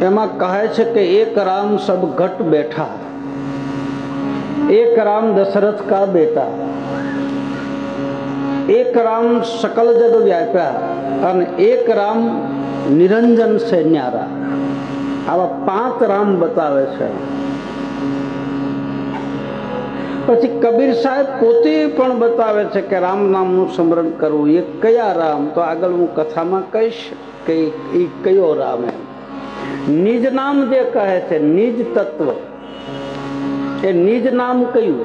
એમાં કહે છે કે એક રામ સબ ઘટ બેઠા, एक राम दशरथ का बेटा, एक राम सकल जग व्याप्या અને એક રામ નિરંજન સે ન્યારા. આવા 5 રામ બતાવે છે. પછી કબીર સાહેબ પોતે પણ બતાવે છે કે રામ નામનું સ્મરણ કરવું. એ કયા રામ? તો આગળ હું કથામાં કહીશ કે એ કયો રામ. નિજ નામ જે કહે છે, નિજ તત્વ, એ નિજ નામ કયું?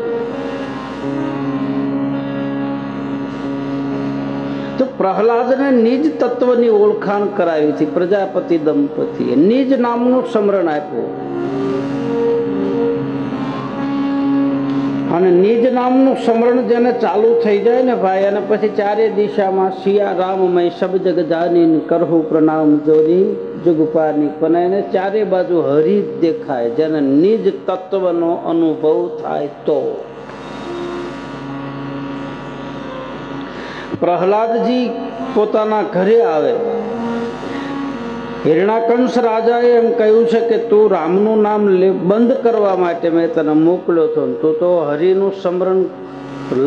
તો પ્રહલાદને નિજ તત્વની ઓળખાણ કરાવી હતી. પ્રજાપતિ દંપતીએ નિજ નામનું સ્મરણ આપ્યું. અને નિજ નામનું સ્મરણ જેને ચાલુ થઈ જાય ને ભાઈ, અને પછી ચારે દિશામાં સિયા રામમય સબ જગ જાની કરહુ પ્રણામ જોરી જુગપાની, પણ એને ચારે બાજુ હરિ દેખાય. જેને નિજ તત્વનો અનુભવ થાય તો. પ્રહલાદજી પોતાના ઘરે આવે. હિરણાકંશ રાજાએ એમ કહ્યું છે કે તું રામનું નામ બંધ કરવા માટે મેં તને મોકલ્યો હતો, તું તો હરિનું સ્મરણ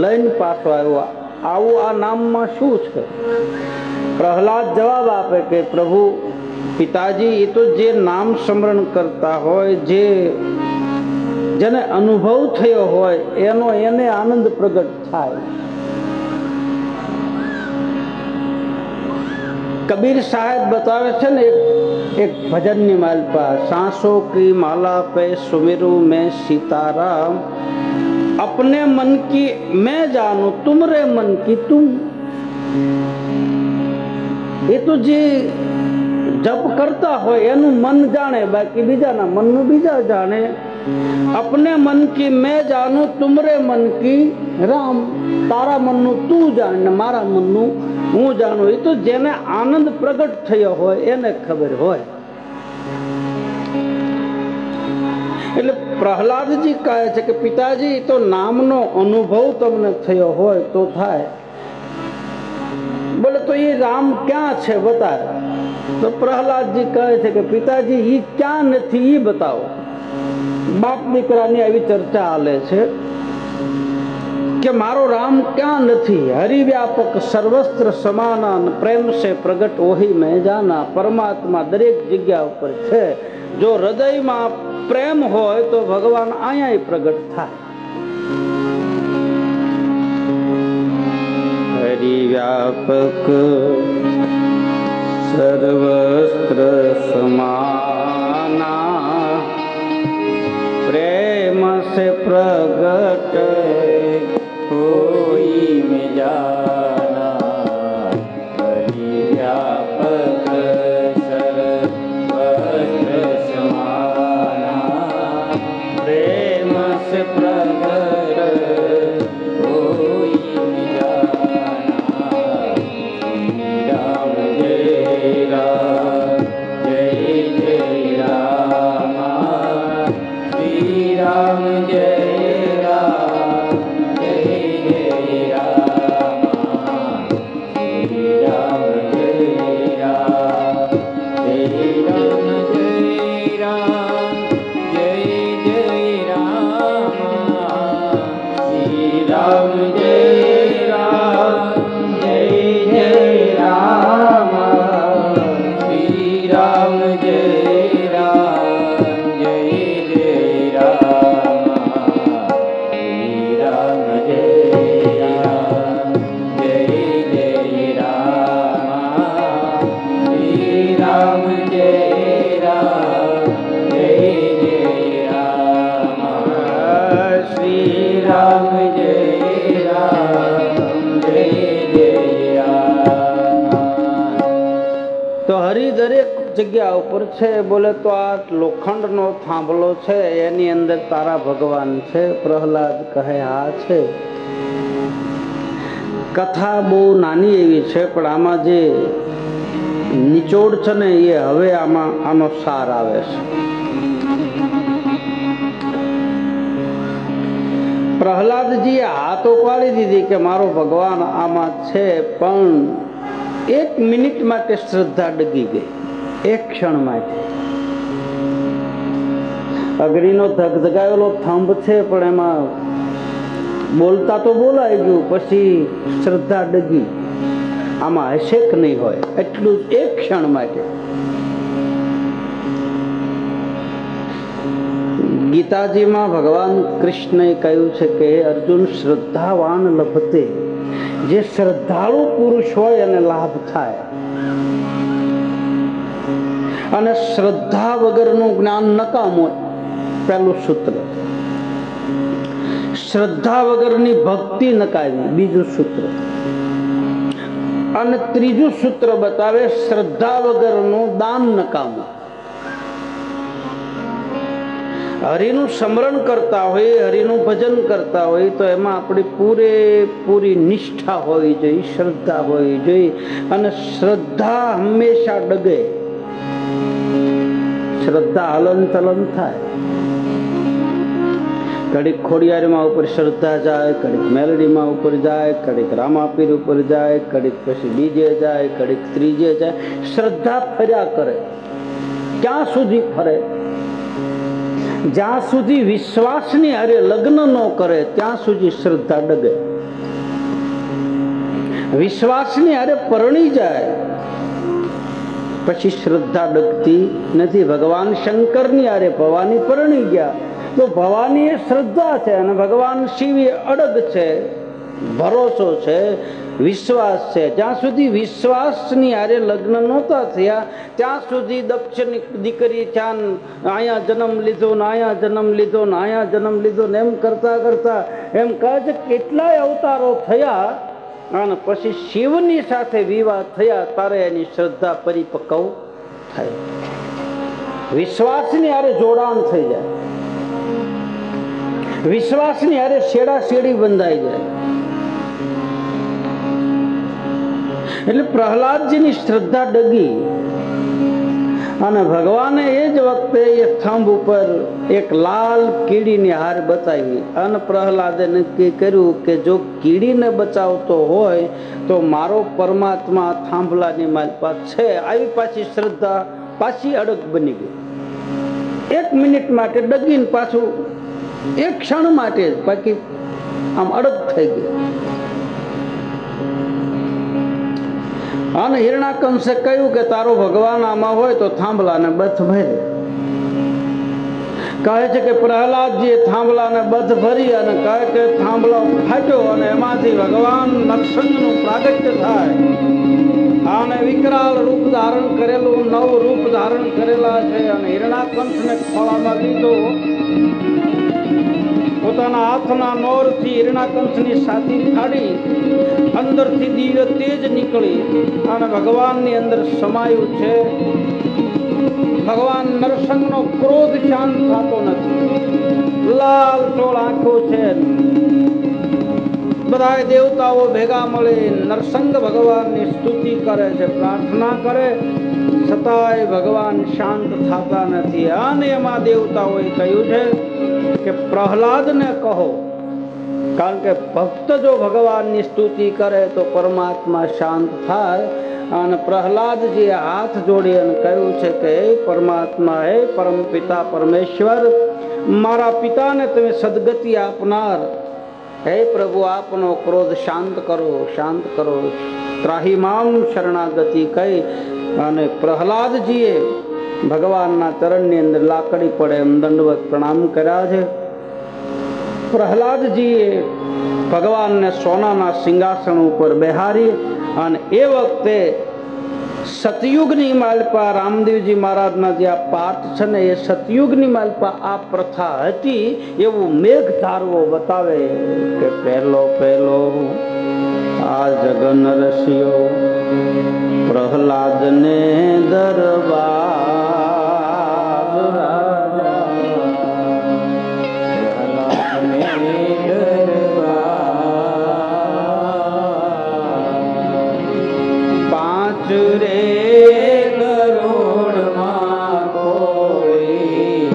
લઈને પાછો આવ્યો. આવું આ નામમાં શું છે? પ્રહલાદ જવાબ આપે કે પ્રભુ પિતાજી, એ તો જે નામ સ્મરણ કરતા હોય, જેને અનુભવ થયો હોય એને આનંદ પ્રગટ થાય. કબીર સાહેબ બતાવે છે ને એક ભજનની માલપા, सांसों की माला पे सुमिरू मैं सीताराम, अपने मन की मैं जानू तुमरे मन की तुम. એ તો જે જપ કરતા હોય એનું મન જાણે, બાકી બીજાના મનનું બીજા જાણે. अपने मन की मैं जानू तुमरे मन की राम, તારા મનનું તું જાણ ને મારા મનનું હું જાણું. એ તો જેને આનંદ પ્રગટ થયો હોય એને ખબર હોય. એટલે પ્રહલાદજી કહે છે કે પિતાજી, તો નામનો અનુભવ તમને થયો હોય તો થાય. બોલે તો એ રામ ક્યાં છે બતાવે. તો પ્રહલાદજી કહે છે કે પિતાજી, એ ક્યાં નથી એ બતાવો. બાપ દીકરાની આવી ચર્ચા હાલે છે કે મારો રામ ક્યાં નથી. હરિવ્યાપક સર્વસ્ત્ર સમાના, પ્રેમ સે પ્રગટ ઓહી મેં જાના. પરમાત્મા દરેક જગ્યા ઉપર છે. જો હૃદયમાં પ્રેમ હોય તો ભગવાન અહીંયા પ્રગટ થાય. હરિવ્યાપક સર્વસ્ત્ર સમાના, प्रेम से प्रगट कोई में जाना. हरिव्यापक सर्वत्र समाना, प्रेम से प्रगट कोई में जाना. राम जय राम, जय जय राम. राम जय राम, जय जय राम. श्री राम जय राम, जय राम जय राम, जय जय राम. श्री राम जय राम, जय जय राम. श्री राम जय જગ્યા ઉપર છે. બોલે તો આ લોખંડનો થાંભલો છે, એની અંદર તારા ભગવાન છે. પ્રહલાદ કહે હા છે. કથા બહુ નાની એવી છે, પણ આમાં જે નિચોડ છે ને એ હવે આનો સાર આવે છે. પ્રહલાદજીએ હાથ ઉપાડી દીધી કે મારો ભગવાન આમાં છે, પણ 1 મિનિટ માટે શ્રદ્ધા ડગી ગઈ. એક ક્ષણ માટે અગ્નિનો ધગધગાયેલો થંભ છે, પણ એમાં બોલતા તો બોલાઈ ગયું, પછી શ્રદ્ધા ડગી. આમાં હશે કે નહીં હોય એટલું એક ક્ષણ માટે. ગીતાજીમાં ભગવાન કૃષ્ણએ કહ્યું છે કે અર્જુન, શ્રદ્ધાવાન લભતે, જે શ્રદ્ધાળુ પુરુષ હોય એને લાભ થાય. અને શ્રદ્ધા વગરનું જ્ઞાન નકામું, પહેલું સૂત્ર. શ્રદ્ધા વગરની ભક્તિ નકામી, બીજું સૂત્ર. અને ત્રીજું સૂત્ર બતાવે, શ્રદ્ધા વગરનું દાન નકામું. હરિનું સ્મરણ કરતા હોય, હરિનું ભજન કરતા હોય તો એમાં આપણી પૂરેપૂરી નિષ્ઠા હોવી જોઈએ, શ્રદ્ધા હોવી જોઈએ. અને શ્રદ્ધા હંમેશા ડગે. શ્રદ્ધા હલન ચલન થાય. કડીક ખોડિયારમાં ઉપર શ્રદ્ધા જાય, કડીક મેલડીમાં ઉપર જાય, કડીક રામાપીર ઉપર જાય, કડીક પછી બીજે જાય, કડીક ત્રીજે જાય. શ્રદ્ધા ફર્યા કરે. ક્યાં સુધી ફરે? જ્યાં સુધી વિશ્વાસની હારે લગ્ન ન કરે ત્યાં સુધી શ્રદ્ધા ડગે. વિશ્વાસની હારે પરણી જાય પછી શ્રદ્ધા ડગતી નથી. ભગવાન શંકરની હારે ભવાની પરણી ગયા તો ભવાની એ શ્રદ્ધા છે, અને ભગવાન શિવ એ અડગ છે, ભરોસો છે, વિશ્વાસ છે. જ્યાં સુધી વિશ્વાસની હારે લગ્ન નહોતા થયા ત્યાં સુધી દક્ષની દીકરી ત્યાં અહીંયા જન્મ લીધો ને અહીંયા જન્મ લીધો ને અહીંયા જન્મ લીધો ને એમ કરતા કરતા એમ કહે છે કેટલાય અવતારો થયા અને પછી શિવની સાથે વિવાહ થયા ત્યારે એની શ્રદ્ધા પરિપક્વ થાય. વિશ્વાસની હારે જોડાણ થઈ જાય, વિશ્વાસની હારે શેડા શેડી બંધાઈ જાય. એટલે પ્રહલાદજીની શ્રદ્ધા ડગી અને ભગવાને એ જ વખતે એ સ્તંભ ઉપર એક લાલ કીડીની હાર બતાવી અને પ્રહલાદે નક્કી કર્યું કે જો કીડીને બચાવતો હોય તો મારો પરમાત્મા થાંભલાની માલપા છે. આવી પાછી શ્રદ્ધા પાછી અડગ બની ગઈ. 1 મિનિટ માટે ડગીને પાછું એક ક્ષણ માટે બાકી આમ અડગ થઈ ગઈ. અને હિરણાકંશે કહ્યું કે તારો ભગવાન આમાં હોય તો થાંભલાને બથ ભરે. કહે છે કે પ્રહલાદજીએ થાંભલાને બથ ભરી અને કહે કે થાંભલો ફાટ્યો અને એમાંથી ભગવાન નરસિંહનું પ્રાગટ્ય થાય. અને વિકરાળ રૂપ ધારણ કરેલું 9 રૂપ ધારણ કરેલા છે. અને હિરણાકંશને ખોળામાં લીધો, પોતાના હાથના નોરથી હિરણાકંશની છાતી ફાડી અંદરથી દિવ્ય તેજ નીકળી અને ભગવાનની અંદર સમાયું છે. ભગવાન નરસિંહનો ક્રોધ શાંત થતો નથી. લાલ ટોળ આંખો છે. બધા દેવતાઓ ભેગા મળી નરસિંહ ભગવાનની સ્તુતિ કરે છે, પ્રાર્થના કરે, છતાંય ભગવાન શાંત થતા નથી. અને એમાં દેવતાઓએ કહ્યું છે કે પ્રહલાદને કહો, કારણ કે ભક્ત જો ભગવાનની સ્તુતિ કરે તો પરમાત્મા શાંત થાય. અને પ્રહલાદજીએ હાથ જોડી અને કહ્યું છે કે હે પરમાત્મા, હે પરમ પિતા પરમેશ્વર, મારા પિતાને તમે સદગતિ આપનાર, હે પ્રભુ આપનો ક્રોધ શાંત કરો, શાંત કરો. ત્રાહિમામ શરણાગતિ કહી અને પ્રહલાદજીએ ભગવાનના ચરણની અંદર લાકડી પડે એમ દંડવત પ્રણામ કર્યા છે. પ્રહલાદજીએ ભગવાનને સોનાના સિંહાસન ઉપર બેહારી અને એ વખતે સતયુગની માલપા રામદેવજી મહારાજના જે આ પાઠ છે ને એ સતયુગની માલપા આ પ્રથા હતી એવું મેઘ ધારવો બતાવે કે પહેલો આ જગન રસ્યો પ્રહલાદને દરબાર 5 કરોડમાં કોઈ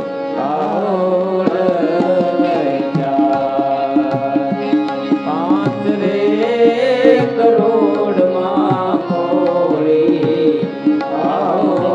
આવડ 5 કરોડમાં કોઈ આવડ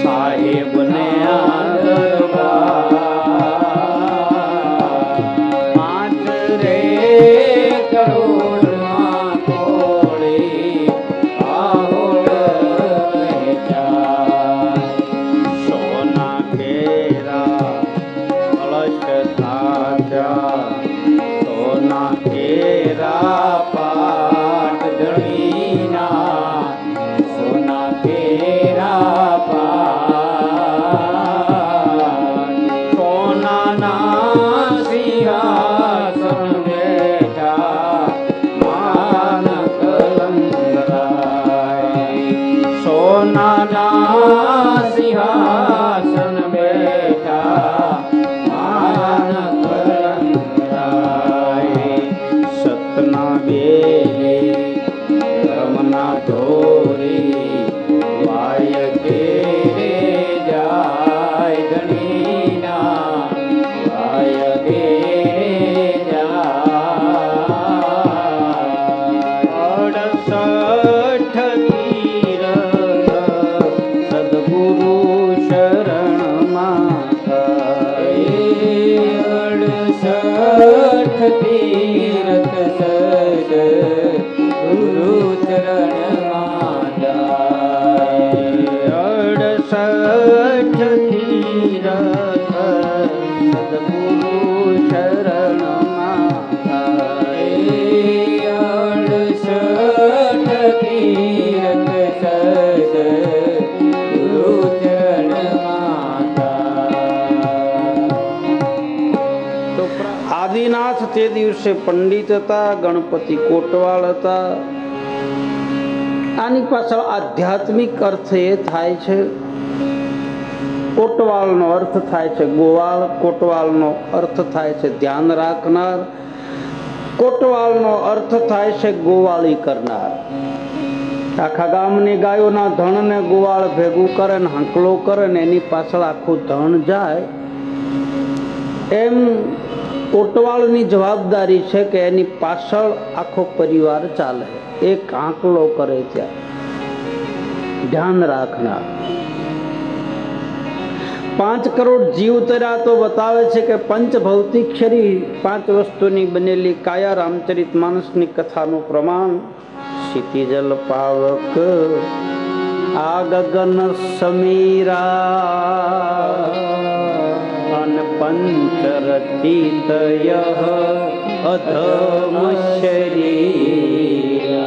સાહેબ ને આદરવા 5 રે કરોડમાં કોળી આહોડ વેચાય. સોના કેરા કળશ સાજા, સોના કેરા પાટ જડીના, સોના કેરા પાટ, સોનાના સિંહાસન બેઠા માન કલંગરાય. સોનાના સિંહાસન બેઠા માન કલંગરાય. સતના બેલે રમના ધોરી વાય કે જાય ધણીના, વાય કે જાય. 68 તીરથ સદગુરુ શરણમાં થાય. 68 તીરથ સદગુરુ ચરણમાં જાય. 68 તીરથ સદગુરુ શરણમાં થાય. 68 તીરથ સદગુરુ ચરણમાં થાય. આદિનાથ તે દિવસે પંડિત હતા, ગણપતિ કોટવાળ હતા. આની પાછળ આધ્યાત્મિક અર્થ એ થાય છે. કોટવાળનો અર્થ થાય છે ગોવાળ, કોટવાળનો અર્થ થાય છે ધ્યાન રાખનાર, કોટવાળનો અર્થ થાય છે ગોવાળી કરનાર. આખા ગામની ગાયોના ધણને ગોવાળ ભેગું કરે ને હાંકલો કરે ને એની પાછળ આખું ધણ જાય. એમ કોટવાળની જવાબદારી છે કે એની પાછળ આખો પરિવાર ચાલે. એક આંકલો કરે ત્યાં ધ્યાન રાખનાર. 5 કરોડ જીવ તર્યા તો બતાવે છે કે પંચ ભૌતિક શરીર, 5 વસ્તુની બનેલી કાયા. રામચરિત માનસની કથાનું પ્રમાણ ક્ષિતિજલ પાવક આ ગગન સમીરા અન પંચ રચિત અધમ શરીરા.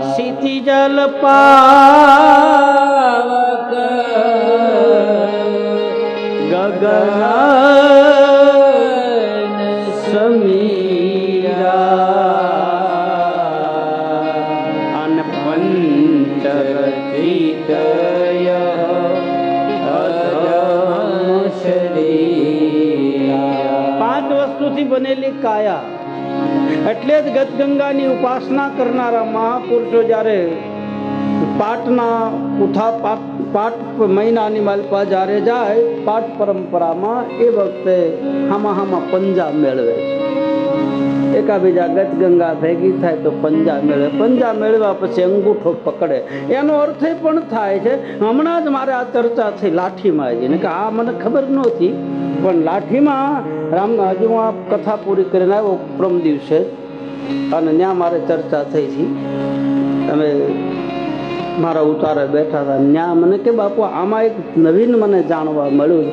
ક્ષિતિજલ પાવક ગગન સમીરા અન પંચ રચિત અધમ શરીરા. 5 વસ્તુથી બનેલી કાયા. એટલે જ ગતગંગાની ઉપાસના કરનારા મહાપુરુષો જ્યારે પાઠ મહિનાની માલપા જ્યારે જાય પાઠ પરંપરામાં, એ વખતે હામાં પંજા મેળવે છે. એકાબીજા ગતગંગા ભેગી થાય તો પંજા મેળવે. પંજા મેળવ્યા પછી અંગૂઠો પકડે. એનો અર્થ એ પણ થાય છે, હમણાં જ મારે આ ચર્ચા થઈ લાઠીમાં જઈને, કે આ મને ખબર નહોતી, પણ લાઠીમાં હજુ હું આ કથા પૂરી કરીને આવ્યો પ્રમ દિવસે, અને ત્યાં મારે ચર્ચા થઈ હતી. અમે મારા ઉતારે બેઠા હતા. ત્યાં મને કે બાપુ આમાં એક નવીન મને જાણવા મળ્યું.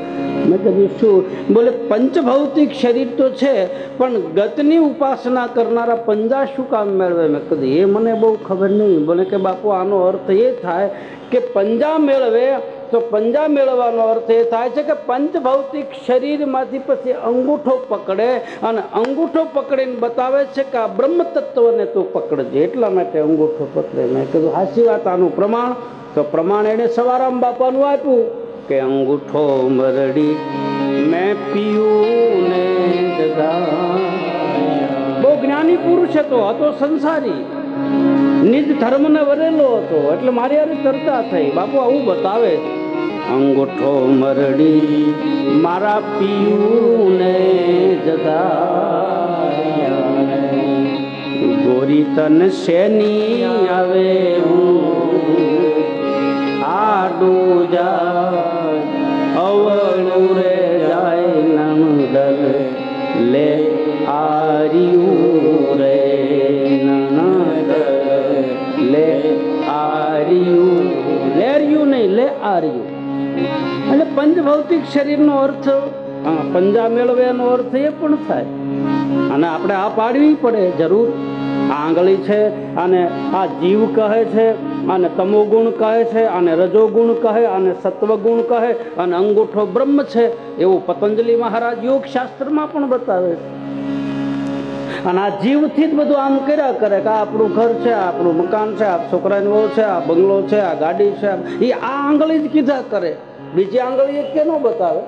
મેં કીધું શું? બોલે પંચભૌતિક શરીર તો છે, પણ ગતની ઉપાસના કરનારા પંજા શું કામ મેળવે? મેં કીધું એ મને બહુ ખબર નહીં. બોલે કે બાપુ આનો અર્થ એ થાય કે પંજા મેળવે તો પંજા મેળવવાનો અર્થ એ થાય છે કે પંચભૌતિક શરીરમાંથી પછી અંગૂઠો પકડે, અને અંગૂઠો પકડીને બતાવે છે કે આ બ્રહ્મ તત્વને તું પકડજે, એટલા માટે અંગૂઠો પકડે. મેં કીધું હાચી વાત. આનું પ્રમાણ તો પ્રમાણ એને સવારામ બાપાનું આપ્યું કે અંગૂઠો મરડી મેં પીયું ને બહુ જ્ઞાની પુરુષ હતો સંસારી, નિજ ધર્મને વરેલો હતો. એટલે મારી યાર ચર્ચા થઈ. બાપુ આવું બતાવે છે. અંગૂઠો મરડી મારા પીયું ને જતા, ગોરી તન શેની આવે આડું જાય અવળું રે જાય નંદલ લે આર્યું રે નંદલ લે આર્યું લેર્યું નહીં લે આર્યું એટલે પંચભૌતિક શરીરનો અર્થ પંજા મેળવ્યાનો અર્થ એ પણ થાય અને આપણે આ પાડવી પડે જરૂર. આ આંગળી છે અને આ જીવ કહે છે અને તમોગુણ કહે છે અને રજોગુણ કહે અને સત્વગુણ કહે અને અંગૂઠો બ્રહ્મ છે એવું પતંજલિ મહારાજ યોગ શાસ્ત્રમાં પણ બતાવે છે. અને આ જીવથી જ બધું આમ કર્યા કરે કે આ આપણું ઘર છે, આ આપણું મકાન છે, આ છોકરાની વહુ છે, આ બંગલો છે, આ ગાડી છે, એ આ આંગળી જ કીધા કરે. બીજી આંગળી કે ન બતાવે.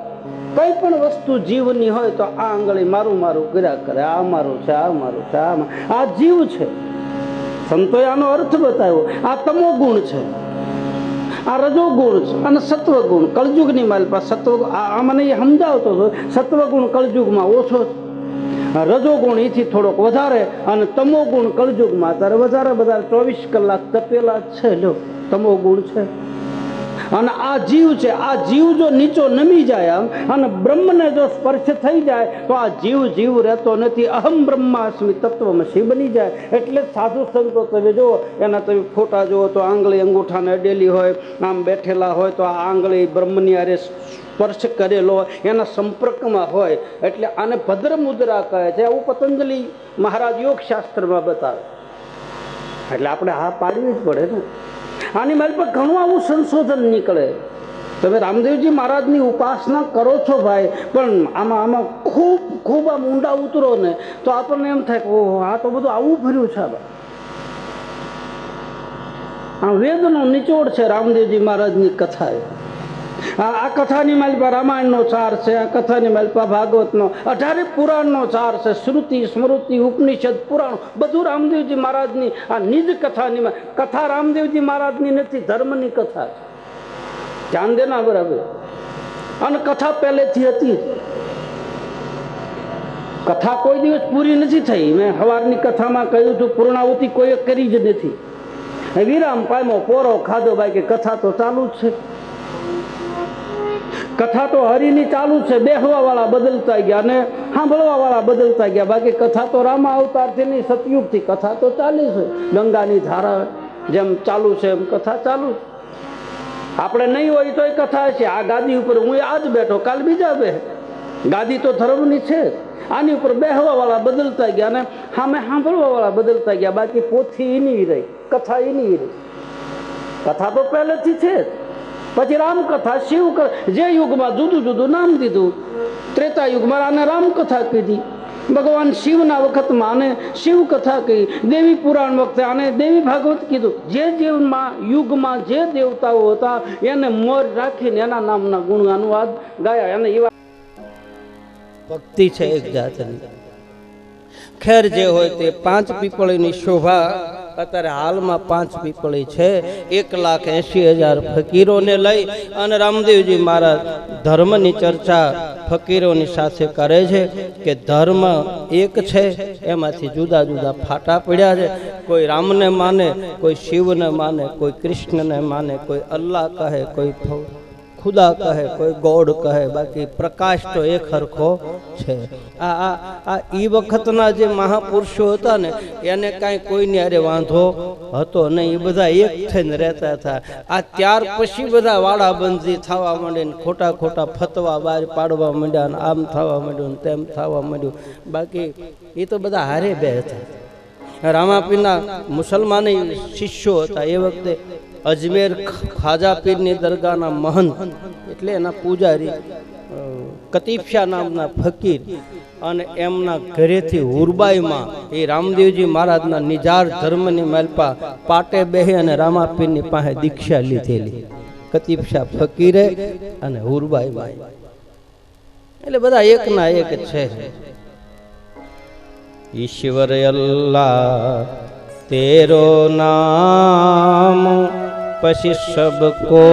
કઈ પણ વસ્તુ જીવની હોય તો આ આંગળી મારું મારું કર્યા કરે, આ મારું છે, આ મારું છે, આ જીવ છે. સંતોએ આનો અર્થ બતાવ્યો. આ તમો ગુણ છે, આ રજો ગુણ છે અને સત્વ ગુણ કળજુગની મારી પાસે સત્વ. આ મને એ સમજાવતો હતો સત્વગુણ કળજુગમાં ઓછો, રજો ગુણ એથી થોડોક વધારે અને તમો ગુણ કળજુગમાં અત્યારે વધારે 24 કલાક તપેલા છે. લો તમો ગુણ છે અને આ જીવ છે. આ જીવ જો નીચો નમી જાય અને બ્રહ્મને જો સ્પર્શ થઈ જાય તો આ જીવ રહેતો નથી. અહમ બ્રહ્માસ્મિ તત્વમસી બની જાય. એટલે સાધુ સંતો તમે જુઓ એના તમે ફોટા જુઓ તો આંગળી અંગૂઠાને અડેલી હોય, આમ બેઠેલા હોય તો આ આંગળી બ્રહ્મની આરે સ્પર્શ કરેલો એના સંપર્કમાં હોય. એટલે આને ભદ્ર મુદ્રા કહે છે. આવું પતંજલિ મહારાજ યોગ શાસ્ત્રમાં બતાવે. એટલે આપણે હા પાડવી જ પડે ને. આની મારી પર ઘણું આવું સંશોધન નીકળે. તમે રામદેવજી મહારાજની ઉપાસના કરો છો ભાઈ, પણ આમાં ખૂબ આમ ઊંડા ઉતરો ને તો આપણને એમ થાય કે ઓહો આ તો બધું આવું ભર્યું છે. આ વેદનો નિચોડ છે રામદેવજી મહારાજની કથા. આ કથાની માલિપા રામાયણનો ચાર છે, આ કથાની માલિપા ભાગવતનો 18 પુરાણનો ચાર છે. શ્રુતિ સ્મૃતિ ઉપનિષદ પુરાણ બધું રામદેવજી મહારાજની આ નિજ કથાની કથા રામદેવજી મહારાજની નથી, ધર્મની કથા છે. ધ્યાન દેના બરાબર. અને કથા પહેલેથી હતી. કથા કોઈ દિવસ પૂરી નથી થઈ. મેં સવારની કથામાં કહ્યું હતું પૂર્ણાહુતિ કોઈએ કરી જ નથી. વિરામ પામ્યો, પોરો ખાધો, બાકી કથા તો ચાલુ જ છે. કથા તો હરિની ચાલુ છે. બેહવા વાળા બદલતા ગયા અને સાંભળવા વાળા બદલતા ગયા. બાકી કથા તો રામા અવતારથી નહીં, સતયુગથી કથા તો ચાલી છે. ગંગાની ધારા જેમ ચાલુ છે એમ કથા ચાલુ. આપણે નહીં હોય તો કથા છે. આ ગાદી ઉપર હું આજ બેઠો, કાલ બીજા બે. ગાદી તો ધર્મની છે. આની ઉપર બેહવા વાળા બદલતા ગયા અને સામે સાંભળવા વાળા બદલતા ગયા. બાકી પોથી એની રહી, કથા એની રહી. કથા તો પહેલેથી છે. પછી રામકથા, શિવ જે યુગમાં જુદું જુદું નામ દીધું. ત્રેતા યુગમાં આને રામકથા કીધી. ભગવાન શિવના વખતમાં આને શિવ કથા કહી. દેવી પુરાણ વખતે આને દેવી ભાગવત કીધું. જે યુગમાં જે દેવતાઓ હતા એને મોર રાખીને એના નામના ગુણગાન ગાયા. એને એવા ભક્તિ છે એક જાતની. ખેર જે હોય તે 5 પીપળીની શોભા અત્યારે હાલમાં 5 પીપળી છે. 1,80,000 ફકીરોને લઈ અને રામદેવજી મહારાજ ધર્મની ચર્ચા ફકીરોની સાથે કરે છે કે ધર્મ એક છે, એમાંથી જુદા જુદા ફાટા પડ્યા છે. કોઈ રામને માને, કોઈ શિવને માને, કોઈ કૃષ્ણને માને, કોઈ અલ્લાહ કહે, કોઈ ખુદા કહે, કોઈ ગોડ કહે, બાકી પ્રકાશ તો એક હરખો છે. આ ઈ વખતના જે મહાપુરુષો હતા ને એને કાંઈ કોઈની અરે વાંધો હતો નહીં. એ બધા એક થઈને રહેતા હતા. આ ત્યાર પછી બધા વાડાબંધી થવા માંડે ને ખોટા ખોટા ફતવા બહાર પાડવા માંડ્યા ને આમ થવા માંડ્યું ને તેમ થવા માંડ્યું. બાકી એ તો બધા હારે બે હતા. રામાપીરના મુસલમાની શિષ્યો હતા. એ વખતે અજમેર ખાજા પીરની દરગાહના મહંત એટલે એના પૂજારી કતીફશા નામના ફકીર અને એમના ઘરેથી હુરબાઈમાં એ રામદેવજી મહારાજના નિજાર ધર્મની માલપા પાટે બેહી અને રામાપીરની પાસે દીક્ષા લીધેલી. કતીફશા ફકીરે અને હુરબાઈમાં. એટલે બધા એકના એક છે. ઈશ્વર અલ્લાહ તેરો નામ પછી સબકો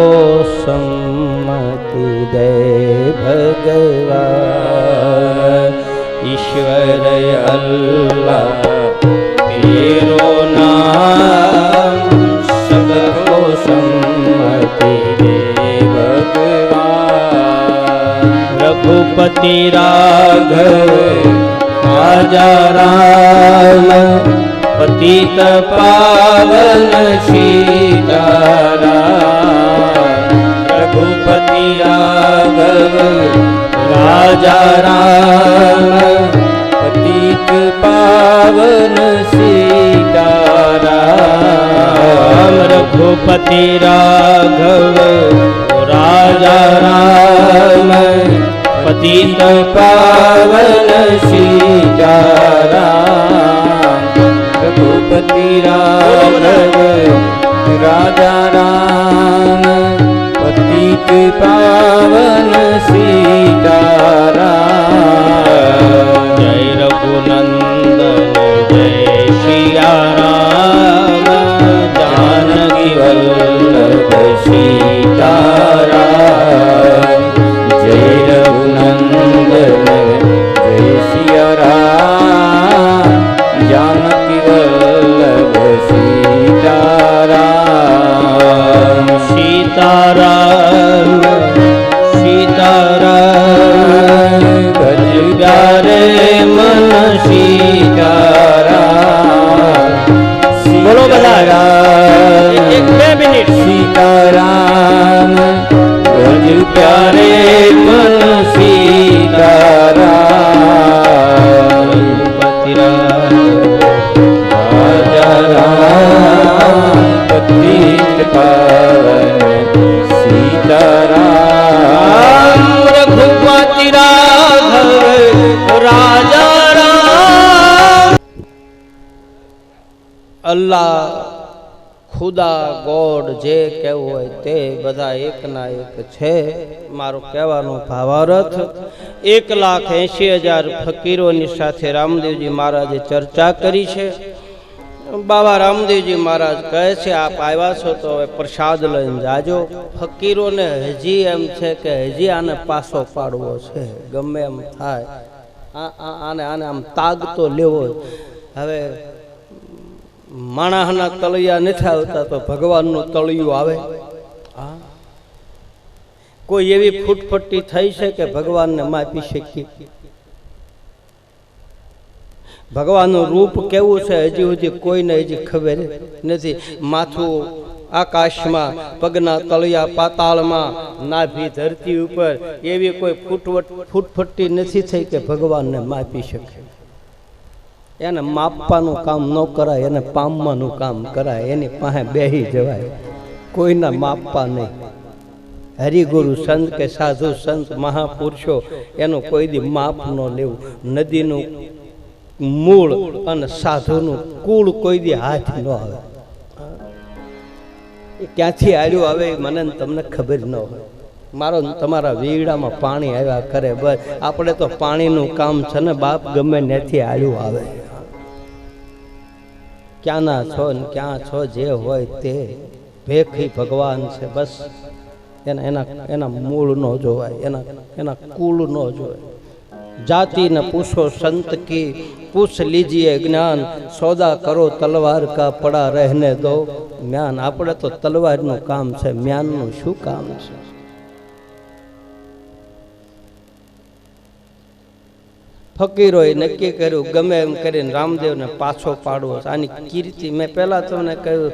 સંમતિ દે ભગવાન. ઈશ્વર અલ્લાહ તેરો નામ સબકો સંમતિ દે રઘુપતિ રાઘવ રાજા રામ પતિત પાવન સીતારામ રઘુપતિ રાઘવ રાજા રામ પતિત પાવન સીતારામ રઘુપતિ રાઘવ રાજા રામ પતિત પાવન સીતારામ રઘુપતિ રાઘવ રાજા રામ પતિત પાવન સીતારામ જય રઘુનંદન જય સિયા રામ જાનકી વલ્લભ સીતારામ જય રઘુનંદન જય સિયા રામ જાનકી વલ્લભ સીતારામ સીતારામ સીતારામ ભજ પ્યારે મન સીતારામ બોલો બધા એક બે મિનિટ સીતારામ ભજ પ્યારે મન સીતારામ રાજા રામ પતિત પાવન સીતારામ રઘુપતિ રાઘવ રાજા રામ અલ્લાહ ખુદા ગોડ જે કહેવું હોય તે બધા એકના એક છે. મારો કહેવાનો ભાવાર્થ 1,80,000 ફકીરોની સાથે રામદેવજી મહારાજે ચર્ચા કરી છે. બાબા રામદેવજી મહારાજ કહે છે આપ આવ્યા છો તો હવે પ્રસાદ લઈને જાજો. ફકીરોને હજી એમ છે કે હજી આને પાછો પાડવો છે, ગમે એમ થાય આને આમ તાગ તો લેવો. હવે માણસના તળિયા નથી આવતા તો ભગવાનનું તળિયું આવે. કોઈ એવી ફૂટફટ્ટી થઈ છે કે ભગવાનને માપી શકીએ? ભગવાનનું રૂપ કેવું છે હજી સુધી કોઈને હજી ખબર નથી. માથું આકાશમાં, પગના તળિયા પાતાળમાં, નાભી ધરતી ઉપર, એવી કોઈ ફૂટફટ્ટી નથી થઈ કે ભગવાનને માપી શકે. એને માપવાનું કામ ન કરાય, એને પામવાનું કામ કરાય. એની પાસે બેહી જવાય, કોઈના માપવા નહીં. હરિગુરુ સંત કે સાધુ સંત મહાપુરુષો એનું કોઈ દી માપ ન લેવું. નદીનું મૂળ અને સાધુનું કુળ કોઈ દી હાથ ન આવે. એ ક્યાંથી આવ્યું આવે મને તમને ખબર ન હોય. મારો તમારા વીડામાં પાણી આવ્યા કરે બસ. આપણે તો પાણીનું કામ છે ને બાપ, ગમે ત્યાંથી આવ્યું આવે. ક્યાંના છો ને ક્યાં છો જે હોય તે ભેખી ભગવાન છે બસ. એના મૂળ ન જોવાય, એના કુળ ન જોવાય. जाति न पूछो संत की, पूछ लीजिए ज्ञान, सौदा करो तलवार का पड़ा रहने दो म्यान. આપણે તો તલવારનું કામ છે, म्यानનું શું કામ છે? ફકીરોએ નક્કી કર્યું ગમે એમ કરીને રામદેવને પાછો પાડવો. આની કીર્તિ મેં પહેલા તમને કહ્યું,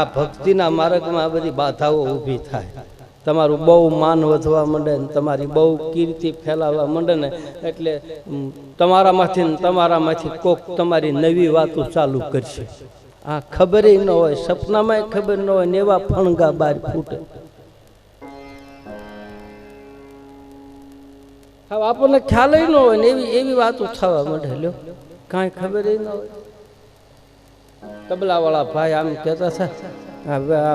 આ ભક્તિના માર્ગમાં આ બધી બાધાઓ ઊભી થાય. તમારું બહુ માન વધવા માંડે ને તમારી બહુ કીર્તિ ફેલાવવા માંડે ને એટલે તમારામાંથી કોક તમારી નવી વાતો ચાલુ કરશે. આ ખબર ન હોય, સપનામાં ખબર ન હોય ને એવા ફણગા બહાર ફૂટે. હવે આપણને ખ્યાલ ન હોય ને એવી વાતો થવા માંડે. લ્યો કાંઈ ખબર ન હોય. તબલાવાળા ભાઈ આમ કહેતા હતા,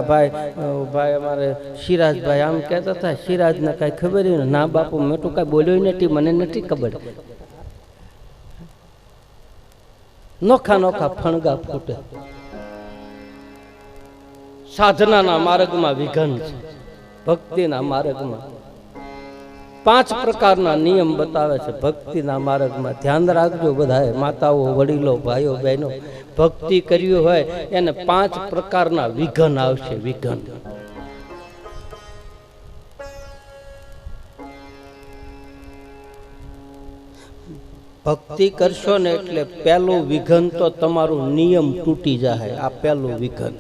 ભાઈ અમારે સિરાજભાઈ આમ કહેતા હતા, સિરાજને કાંઈ ખબર ને? ના બાપુ મેં તો કાંઈ બોલ્યો નથી, મને નથી ખબર. નોખા નોખા ફણગા ફૂટે. સાધનાના માર્ગમાં વિઘન છે, ભક્તિના માર્ગમાં 5 પ્રકારના નિયમ બતાવે છે. ભક્તિના માર્ગમાં ધ્યાન રાખજો બધાએ, માતાઓ, વડીલો, ભાઈઓ, બહેનો. ભક્તિ કરવી હોય એને 5 પ્રકારના વિઘન આવશે. વિઘન ભક્તિ કરશો ને એટલે પહેલું વિઘન તો તમારું નિયમ તૂટી જાય. આ પહેલું વિઘન.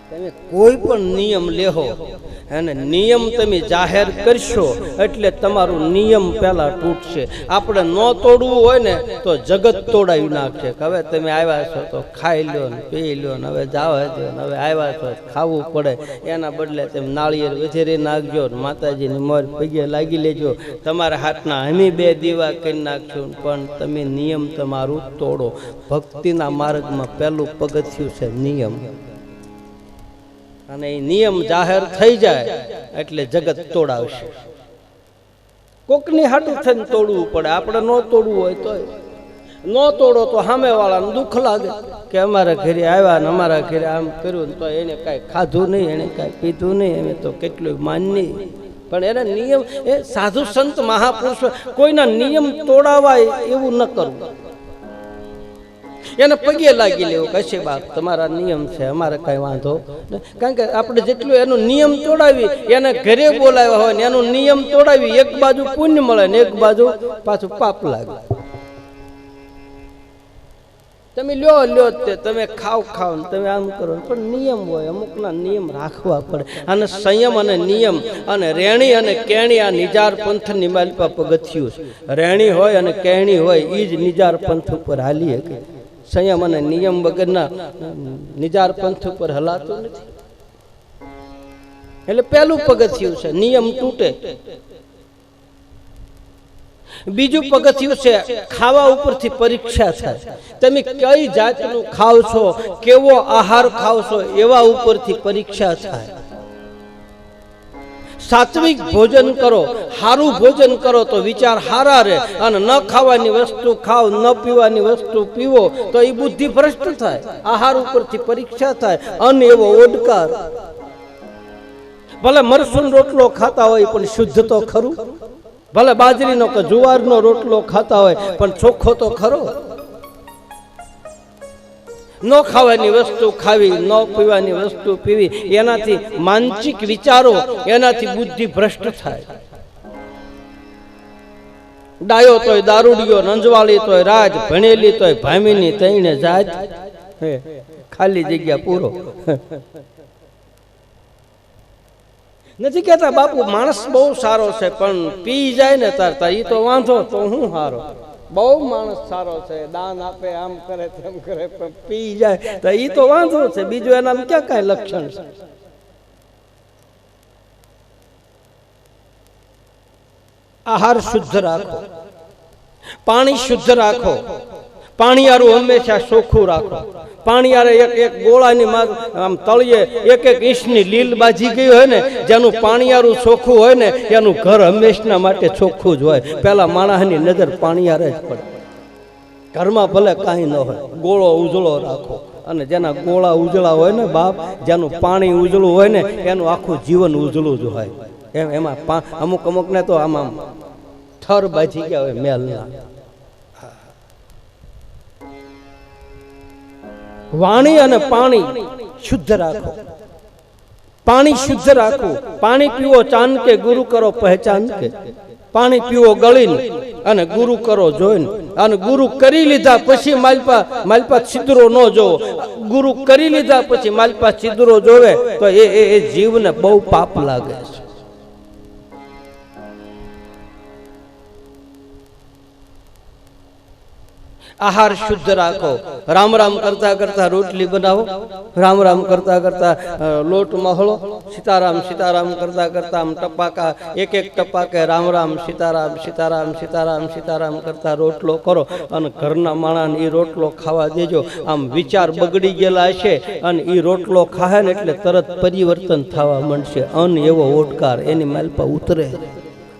તમે કોઈ પણ નિયમ લેહો અને નિયમ તમે જાહેર કરશો એટલે તમારું નિયમ પહેલા તૂટશે. આપણે ન તોડવું હોય ને તો જગત તોડાવી નાખશે. હવે તમે આવ્યા છો તો ખાઈ લ્યો ને પી લ્યો ને હવે જાવ દો ને હવે આવ્યા છો ખાવું પડે. એના બદલે તમે નાળિયેર વધેરી નાખજો, માતાજીની મોર પગે લાગી લેજો, તમારા હાથના હમી 2 દીવા કરી નાખજો, પણ તમે નિયમ તમારું તોડો. ભક્તિના માર્ગમાં પહેલું પગથિયું છે નિયમ. અને એ નિયમ જાહેર થઈ જાય એટલે જગત તોડાવશે. કોકની હાટું થઈને તોડવું પડે. આપણે ન તોડવું હોય તો ન તોડો તો સામે વાળાને દુઃખ લાગે કે અમારા ઘરે આવ્યા ને અમારા ઘરે આમ કર્યું ને તો એને કાંઈ ખાધું નહીં, એને કાંઈ પીધું નહીં, એને તો કેટલું માન નહીં. પણ એના નિયમ એ સાધુ સંત મહાપુરુષો કોઈના નિયમ તોડાવાય એવું ન કરવું. એને પગે લાગી લેવું, કશે બાપ તમારા નિયમ છે, અમારે કઈ વાંધો. કારણ કે આપણે જેટલું એનો નિયમ તોડાવી, એને ઘરે બોલાવ્યા હોય ને એનો નિયમ તોડાવી, એક બાજુ પુણ્ય મળે ને એક બાજુ પાછું પાપ લાગે. તમે લ્યો તે તમે ખાવ ને તમે આમ કરો, પણ નિયમ હોય, અમુકના નિયમ રાખવા પડે. અને સંયમ અને નિયમ અને રેણી અને કેણી આ નિજાર પંથની માલિપા પગથિયું છે. રેણી હોય અને કેણી હોય એ જ નિજાર પંથ ઉપર હાલી શકે. સંયમ અને નિયમ વગરના નિજાર પંથ ઉપર હલાતું નથી. એટલે પહેલું પગથિયું છે નિયમ તૂટે. બીજું પગથિયું છે ખાવા ઉપરથી પરીક્ષા થાય. તમે કઈ જાતનું ખાવ છો, કેવો આહાર ખાવ છો, એવા ઉપરથી પરીક્ષા થાય. સાત્વિક ભોજન કરો, સારું ભોજન કરો તો વિચાર હારા રહે. અને ન ખાવાની વસ્તુ ખાવ, ન પીવાની વસ્તુ પીવો તો એ બુદ્ધિ ભ્રષ્ટ થાય. આહાર ઉપરથી પરીક્ષા થાય. અન્ન એવો ઓડકાર. ભલે મરસું રોટલો ખાતા હોય પણ શુદ્ધ તો ખરું. ભલે બાજરીનો કે જુવારનો રોટલો ખાતા હોય પણ ચોખ્ખો તો ખરો. ન ખાવાની વસ્તુ ખાવી, ન પીવાની વસ્તુ પીવી, એનાથી માનસિક વિચારો, એનાથી બુદ્ધિ ભ્રષ્ટ થાય. ડાયો તોય દારૂડિયો, નંજવાળી તોય રાજ, ભણેલી તોય ભામીની તઈને જાત. ખાલી જગ્યા પૂરો. નથી કેતા બાપુ માણસ બહુ સારો છે પણ પી જાય ને તારતા એ તો વાંધો, તો હું સારો. બહુ માણસ સારો છે, દાન આપે, આમ કરે તેમ કરે, પણ પી જાય તો એ તો વાંધો છે. બીજું એના ક્યાં કઈ લક્ષણ છે? આહાર શુદ્ધ રાખો, પાણી શુદ્ધ રાખો, પાણી હારું હંમેશા ચોખ્ખું રાખો. પાણી હારે એક ગોળાની આમ તળિયે એક ઇંચની લીલ બાજી ગઈ હોય ને, જેનું પાણી હારું ચોખ્ખું હોય ને એનું ઘર હંમેશના માટે ચોખ્ખું જ હોય. પેલા માણસની નજર પાણી હારે જ પડે. ઘરમાં ભલે કાંઈ ન હોય, ગોળો ઉજળો રાખો. અને જેના ગોળા ઉજળા હોય ને બાપ, જેનું પાણી ઉજળું હોય ને એનું આખું જીવન ઉજળું જ હોય. એમાં અમુક ને તો આમ થર બાજી ગયા હોય મેલના. વાણી અને પાણી શુદ્ધ રાખો. પાણી શુદ્ધ રાખવું. પાણી પીવો ચાંદ કે, ગુરુ કરો પહેચાન કે. પાણી પીવો ગળીને અને ગુરુ કરો જોઈને. અને ગુરુ કરી લીધા પછી માલપા છિદ્રો ન જોવો. ગુરુ કરી લીધા પછી માલપા છિદ્રો જોવે તો એ જીવને બહુ પાપ લાગે છે. આહાર શુદ્ધ રાખો. રામ રામ કરતા કરતા રોટલી બનાવો, રામ રામ કરતા કરતા લોટ મહળો, સીતારામ સીતારામ કરતા કરતા આમ ટપાકા એક ટપાકે રામ રામ સીતારામ સીતારામ સીતારામ સીતારામ કરતા રોટલો કરો. અને ઘરના માણસને એ રોટલો ખાવા દેજો. આમ વિચાર બગડી ગયેલા હશે અને એ રોટલો ખાય ને એટલે તરત પરિવર્તન થવા માંડશે. અન્ન એવો ઓડકાર, એની માલપા ઉતરે.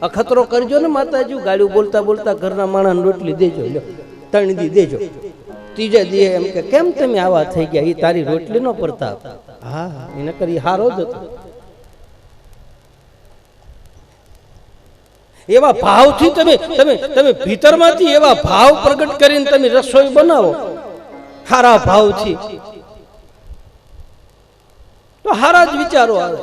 અખતરો કરજો ને માતાજી, ગાડું બોલતા બોલતા ઘરના માણસને રોટલી દેજો. લ્યો 3 દી દેજો. ત્રીજે દી એમ કે કેમ તમે આવા થઈ ગયા, એ તારી રોટલી નો પ્રતાપ. હા, એને કરી હારો જ હતો. એવા ભાવથી તમે ભીતરમાંથી એવા ભાવ પ્રગટ કરીને તમે રસોઈ બનાવો, હારા ભાવથી, તો હારા જ વિચારો આવે.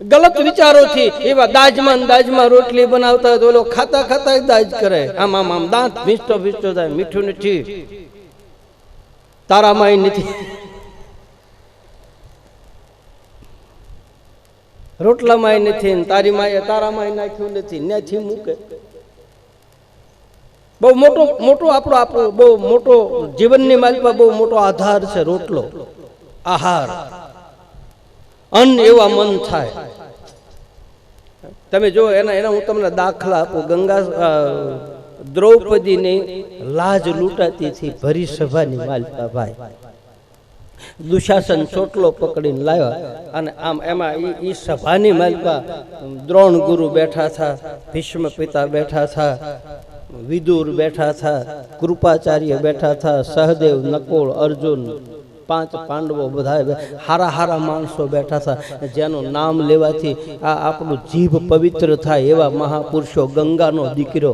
ગલત વિચારોથી એવા દાજમાં રોટલી બનાવતા હોય તો ઓલો ખાતા ખાતા દાજ કરે, આમ આમ આમ દાંત ભીંચતો થાય, મીઠું નથી, તારામાં નથી, રોટલામાં નથી, તારી માએ તારામાં નાખ્યું નથી, ત્યાંથી મૂકે. બહુ મોટો આપણો બહુ મોટો જીવનની માલિકા બહુ મોટો આધાર છે રોટલો, આહાર, અન્ન એવા મન થાય. તમે જો એના હું તમને દાખલા આપું. ગંગા દ્રૌપદીની લાજ લૂંટાતી હતી ભરી સભાની માલિકા ભાઈ. દુશાસન ચોટલો પકડીને લાવ્યા અને આમ એમાં ઈ સભાની માલિકા દ્રોણ ગુરુ બેઠા હતા, ભીષ્મ પિતા બેઠા હતા, વિદુર બેઠા હતા, કૃપાચાર્ય બેઠા હતા, સહદેવ, નકુળ, અર્જુન, 5 પાંડવો બધા હારા માણસો બેઠા હતા. જેનું નામ લેવાથી આ આપણું જીભ પવિત્ર થાય એવા મહાપુરુષો. ગંગાનો દીકરો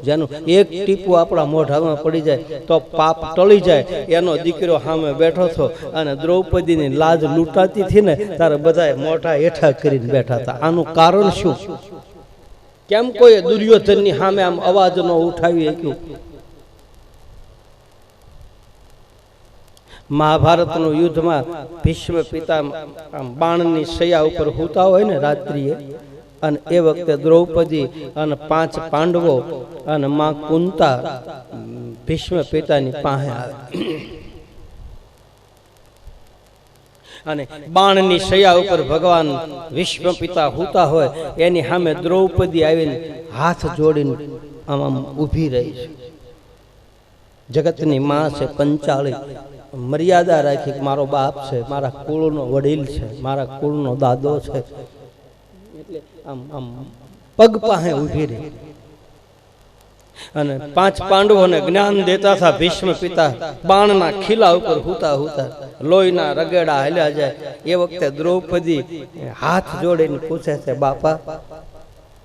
જેનું એક ટીપું આપણા મોઢામાં પડી જાય તો પાપ ટળી જાય, એનો દીકરો સામે બેઠો હતો અને દ્રૌપદીની લાજ લૂંટાતી હતી ને ત્યારે બધા મોઢા હેઠા કરીને બેઠા હતા. આનું કારણ શું? કેમ કોઈ દુર્યોધનની સામે આમ અવાજ ન ઉઠાવી શક્યું? મહાભારતનું યુદ્ધમાં ભીષ્મ પિતા બાણની શૈયા ઉપર સૂતા હોય ને રાત્રિએ, અને એ વખતે દ્રૌપદી અને 5 પાંડવો અને માં કુંતા ભીષ્મ પિતાની પાસે આવે અને બાણની શૈયા ઉપર ભગવાન ભીષ્મ પિતા સૂતા હોય એની સામે દ્રૌપદી આવીને હાથ જોડીને આમ ઊભી રહી છે. જગતની માં છે, પંચાળી, મર્યાદા રાખી કે મારો બાપ છે, મારા કુળનો વડીલ છે, મારા કુળનો દાદો છે, એટલે આમ પગ પાસે ઊભી રહી. અને 5 પાંડવોને જ્ઞાન દેતા હતા ભીષ્મ પિતા. બાણના ખીલા ઉપર હુતા લોહીના રગેડા હાલ્યા જાય. એ વખતે દ્રૌપદી હાથ જોડીને પૂછે છે, બાપા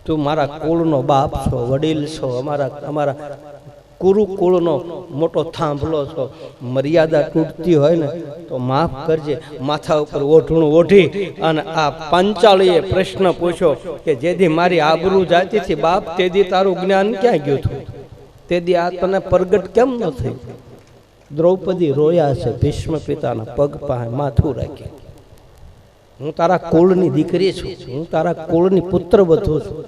તું મારા કુળનો બાપ છો, વડીલ છો, અમારા કુરુકુળનો મોટો થાંભલો છો, મર્યાદા તૂટતી હોય ને તો માફ કરજે. માથા ઉપર ઓઢણું ઓઢી અને આ પાંચાળીએ પ્રશ્ન પૂછ્યો કે જેથી મારી આબરૂ જાતી હતી બાપ, તેદી તારું જ્ઞાન ક્યાં ગયું હતું? તેદી આ તને પ્રગટ કેમ ન થયું? દ્રૌપદી રોયા છે, ભીષ્મ પિતાના પગ પાસે માથું રાખી. હું તારા કુળની દીકરી છું, હું તારા કુળની પુત્ર વધુ છું.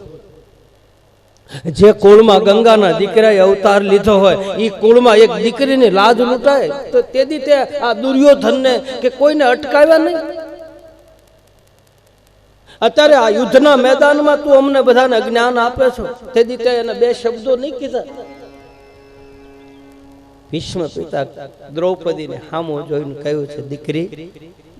જે કુળમાં ગંગાના દીકરાએ અવતાર લીધો હોય એ કુળમાં એક દીકરીની લાજ લૂંટાય તો તેદી તે આ દુર્યોધનને કે કોઈને અટકાવ્યા નહીં. અત્યારે આ યુદ્ધના મેદાનમાં તું અમને બધાને જ્ઞાન આપે છો, તેદી તે એને 2 શબ્દો નહીં કીધા. ભીષ્મ પિતા દ્રૌપદીને સામો જોઈને કહ્યું છે, દીકરી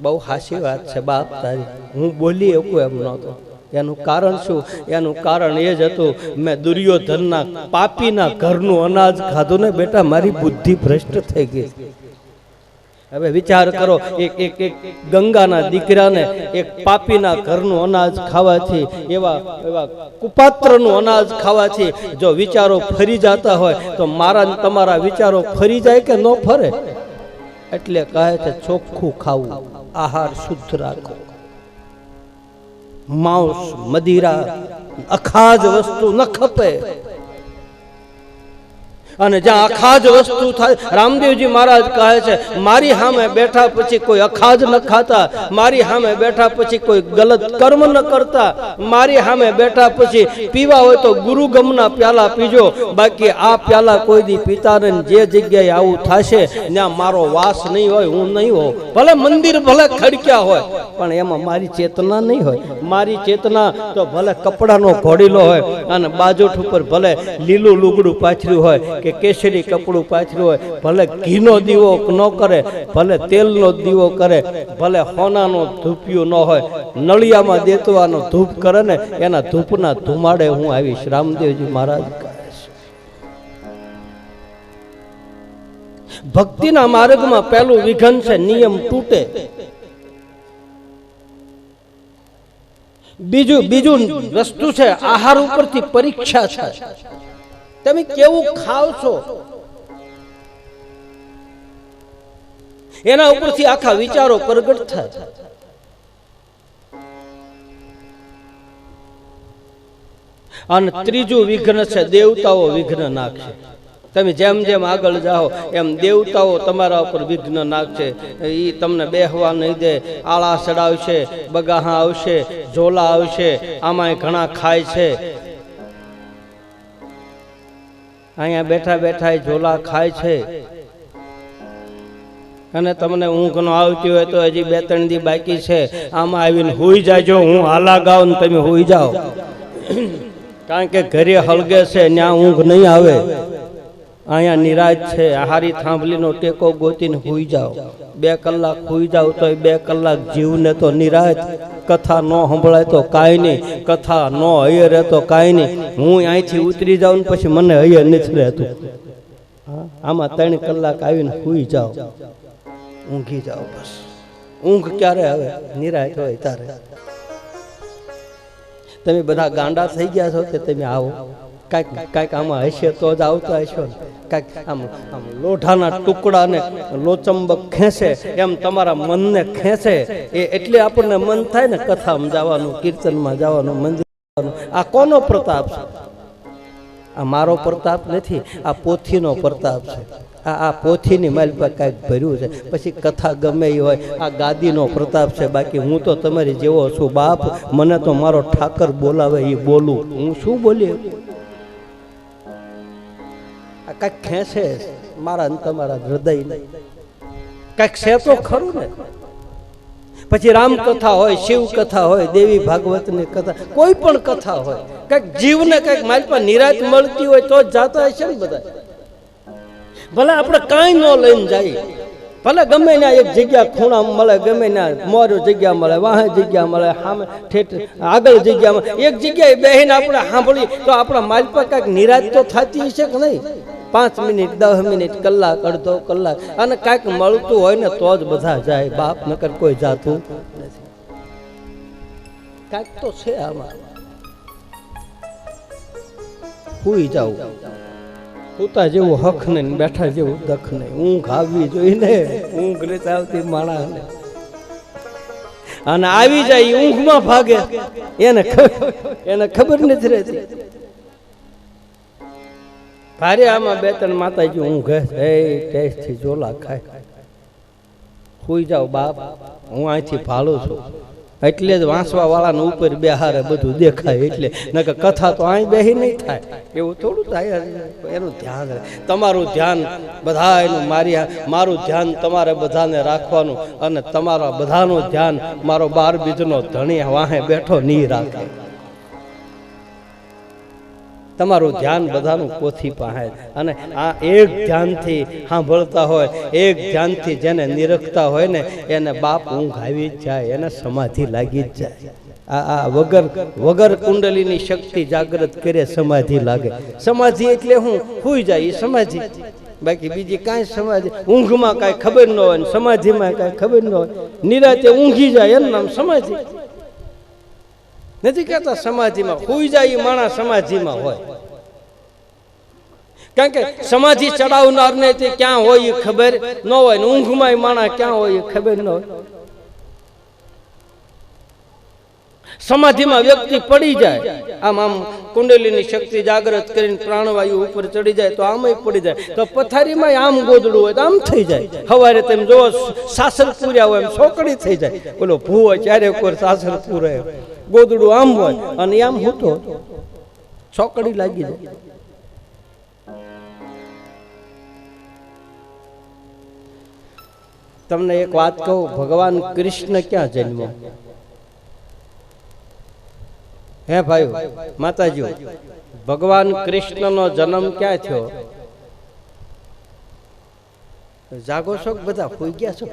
બહુ હાસી વાત છે બાપ તારી, હું બોલી શકું એમ નહોતો. એનું કારણ શું? એનું કારણ એ જ હતું, મેં દુર્યોધનના પાપીના ઘરનું અનાજ ખાધું ને બેટા, મારી બુદ્ધિ ભ્રષ્ટ થઈ ગઈ. હવે વિચાર કરો, એક ગંગાના દીકરાને એક પાપીના ઘરનું અનાજ ખાવાથી, એવા કુપાત્રનું અનાજ ખાવાથી જો વિચારો ફરી જતા હોય તો મારા તમારા વિચારો ફરી જાય કે ન ફરે? એટલે કહે છે ચોખ્ખું ખાવું, આહાર શુદ્ધ રાખો. માંસ, મદિરા, અખાજ વસ્તુ ન ખપે. અને જ્યાં અખાજ વસ્તુ થાય, રામદેવજી મહારાજ કહે છે મારી સામે બેઠા પછી કોઈ અખાજ ન ખાતા, મારી સામે બેઠા પછી કોઈ ગલત કર્મ ન કરતા, મારી સામે બેઠા પછી પીવા હોય તો ગુરુગમના પ્યાલા પીજો, બાકી આ પ્યાલા કોઈ દી પીતા ને જે જગ્યાએ આવું થશે ત્યાં મારો વાસ નહીં હોય, હું નહીં હોઉં. ભલે મંદિર ભલે ખડક્યા હોય પણ એમાં મારી ચેતના નહીં હોય. મારી ચેતના તો ભલે કપડાનો ઘોડીલો હોય અને બાજોઠ ઉપર ભલે લીલું લુગડું પાથર્યું હોય કે કેસરી કપડું પાથર્યું હોય, ભલે ઘીનો દીવો ન કરે, ભલે તેલનો દીવો કરે, ભલે હોનાનો ધૂપિયો ન હોય, નળિયામાં દેતવાનો ધૂપ કરે ને એના ધૂપના ધુમાડે હું આવીશ. રામદેવજી મહારાજ કહે છે. ભક્તિના માર્ગમાં પહેલું વિઘન છે નિયમ તૂટે. બીજું વસ્તુ છે આહાર ઉપરથી પરીક્ષા છે. તમે કેવું ખાવ છો એના ઉપરથી આખા વિચારો પ્રગટ થાય. અને ત્રીજું વિઘ્ન છે દેવતાઓ વિઘ્ન નાખશે. તમે જેમ જેમ આગળ જાઓ એમ દેવતાઓ તમારા ઉપર વિઘ્ન નાખશે. એ તમને બેહવા નહીં દે, આળા ચડાવશે, બગાહા આવશે, ઝોલા આવશે. આમાંય ઘણા ખાય છે, અહીંયા બેઠા બેઠા ઝોલા ખાય છે. અને તમને ઊંઘ ન આવતી હોય તો હજી 2-3 દી બાકી છે, આમાં આવીને હુઈ જાજો. હું હાલા ગાઉં ને તમે હુઈ જાઓ, કારણ કે ઘરે હળગે છે, ત્યાં ઊંઘ નહીં આવે. અહીંયા નિરાજ છે, હારી થાંભલીનો ટેકો ગોતીને હુઈ જાઓ. 2 કલાક હુઈ જાઓ તો 2 કલાક જીવને તો નિરાજ. કથા ન સંભળાય તો કાંઈ નહીં, કથા ન હૈયે રહે તો કાંઈ નહીં. હું અહીંથી ઉતરી જાઉં ને પછી મને હૈયે નથી રહેતું. આમાં 3 કલાક આવીને હુઈ જાઓ, ઊંઘી જાઓ. બસ ઊંઘ ક્યારે આવે? નિરાજ હોય ત્યારે. તમે બધા ગાંડા થઈ ગયા છો કે તમે આવો કાંઈક આમાં હશે તો જ આવતા હશો ને. કાંઈક આમ લોઢાના ટુકડાને લોચંબક ખેંચે એમ તમારા મનને ખેંચે. એટલે આપણને મન થાય ને કથામાં જવાનું, કીર્તનમાં જવાનું, મંદિર જવાનું. આ કોનો પ્રતાપ છે? આ મારો પ્રતાપ નથી, આ પોથીનો પ્રતાપ છે. આ પોથીની મારી પર કાંઈક ભર્યું છે. પછી કથા ગમે એ હોય, આ ગાદીનો પ્રતાપ છે. બાકી હું તો તમારી જેવો છું બાપ. મને તો મારો ઠાકર બોલાવે એ બોલું. હું શું બોલી? આ કાંઈક ખેંચે મારા ને તમારા હૃદય, કાંઈક છે તો ખરું ને. પછી રામકથા હોય, શિવ કથા હોય, દેવી ભાગવતની કથા, કોઈ પણ કથા હોય, કાંઈક જીવને કાંઈક મારી પાસે નિરાશ મળતી હોય તો જ જાતા હશે ને બધા. ભલે આપણે કાંઈ ન લઈને જઈએ, ભલે ગમે ના એક જગ્યા ખૂણા મળે, ગમે ના મોરો જગ્યા મળે, વાહે જગ્યા મળે, સામે ઠેઠ આગળ જગ્યા મળે, એક જગ્યાએ બેહીને આપણે સાંભળીએ તો આપણા માલ પર કાંઈક નિરાશ તો થતી હશે કે નહીં? 5 મિનિટ, 10 મિનિટ, કલાક, અડધો કલાક, અને કાંઈક મળતું હોય ને તો જ બધા જાય બાપ, નકર કોઈ જાતું નથી. કાંઈક તો છે આમાં. હુઈ જાવ, ઉતા જેવું હક નહીં, બેઠા જેવું દખ નહીં. ઊંઘ આવવી જોઈને, ઊંઘ નથી આવતી માણસને. અને આવી જાય ઊંઘમાં ભાગે, એને ખબર નથી રહેતી. ભારે આમાં 2-3 માતાજી ઊંઘે છે, ટેસ્ટથી ઝોલા ખાય. સુઈ જાઓ બાપ, હું અહીંથી ભાળું છું. એટલે જ વાંસવા વાળાને ઉપર બેહારે બધું દેખાય. એટલે નકર કથા તો અહીં બેહી નહીં થાય, એવું થોડું થાય. એનું ધ્યાન, તમારું ધ્યાન બધા એનું, મારું ધ્યાન તમારે બધાને રાખવાનું. અને તમારા બધાનું ધ્યાન મારો 12 બીજનો ધણી વાહે બેઠો નહીં રાખે. તમારું ધ્યાન બધાનું પોથી પાસે. અને આ એક ધ્યાનથી સાંભળતા હોય, એક ધ્યાનથી જેને નિરખતા હોય ને, એને બાપ ઊંઘ આવી જ જાય, એને સમાધિ લાગી જ જાય. આ વગર કુંડલીની શક્તિ જાગૃત કરે સમાધિ લાગે. સમાધિ એટલે હું સુઈ જાય એ સમાધિ. બાકી બીજી કાંઈ સમાધિ, ઊંઘમાં કાંઈ ખબર ન હોય, સમાધિમાં કાંઈ ખબર ન હોય, નિરાતે ઊંઘી જાય એનું નામ સમાધિ. નથી કહેતા સમાધિમાં સુઈ જાય એ માણસ સમાધિમાં હોય. કારણ કે સમાધિ ચડાવનારને તે ક્યાં હોય એ ખબર ન હોય, ને ઊંઘમાં એ માણસ ક્યાં હોય એ ખબર ન હોય. સમાધિમાં વ્યક્તિ પડી જાય, આમ કુંડલીની શક્તિ જાગૃત કરીને પ્રાણવાયુ ઉપર ચડી જાય તો આમય પડી જાય. તો પથારીમાં આમ ગોદડું હોય તો આમ થઈ જાય. સવારે તેમ જો સાસર પૂર્યા હોય એમ સોકડી થઈ જાય. બોલો ભૂવો ચારે કોઈ સાસર પૂરે, ગોદડું આમ હોય અને આમ હૂતો ચોકડી લાગી જાય. તમને એક વાત કહું, ભગવાન કૃષ્ણ ક્યાં જન્મ્યો? હે ભાઈ માતાજીઓ, ભગવાન કૃષ્ણનો જન્મ ક્યાં થયો? જાગો છો બધા? હોઈ ગયા છો?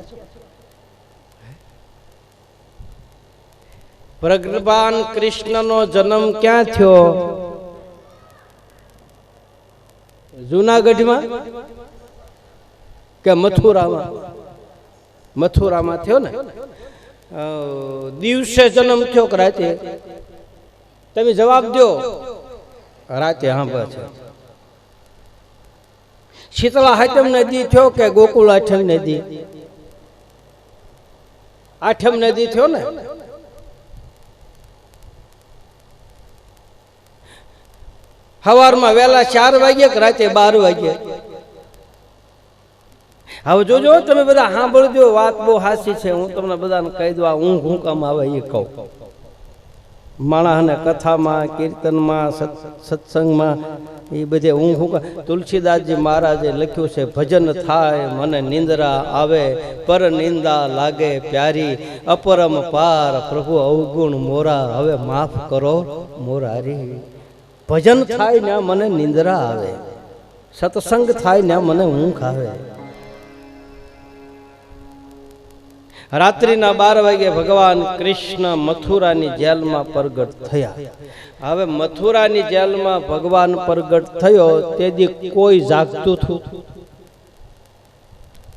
ભગવાન કૃષ્ણનો જન્મ ક્યાં થયો? જૂનાગઢમાં કે મથુરામાં? મથુરામાં થયો ને. દિવસે જન્મ થયો કે રાતે? તમે જવાબ દો. રાતે. હા બસ. શીતળા આઠમ નદી થયો કે ગોકુળ આઠમ નદી? આઠમ નદી થયો ને. સવારમાં વહેલા 4 વાગે કે રાતે 12 વાગે. હવે જોજો તમે બધા સાંભળજો, વાત બહુ હાસી છે. હું તમને બધાને કહી દઉં, આ ઊંઘ હું કામ આવે એ કહું. માણસને કથામાં, કીર્તનમાં, સત્સંગમાં એ બધે ઊંઘ. તુલસીદાસજી મહારાજે લખ્યું છે, ભજન થાય મને નિંદ્રા આવે, પર નિંદા લાગે પ્યારી, અપરમ પાર પ્રભુ અવગુણ મોરા, હવે માફ કરો મોરારી. ભજન થાય ને મને નિંદ્રા આવે, સત્સંગ થાય ને મને ઊંઘ આવે. રાત્રિના 12 વાગે ભગવાન કૃષ્ણ મથુરાની જેલમાં પ્રગટ થયા. હવે મથુરાની જેલમાં ભગવાન પ્રગટ થયો તેથી કોઈ જાગતું હતું?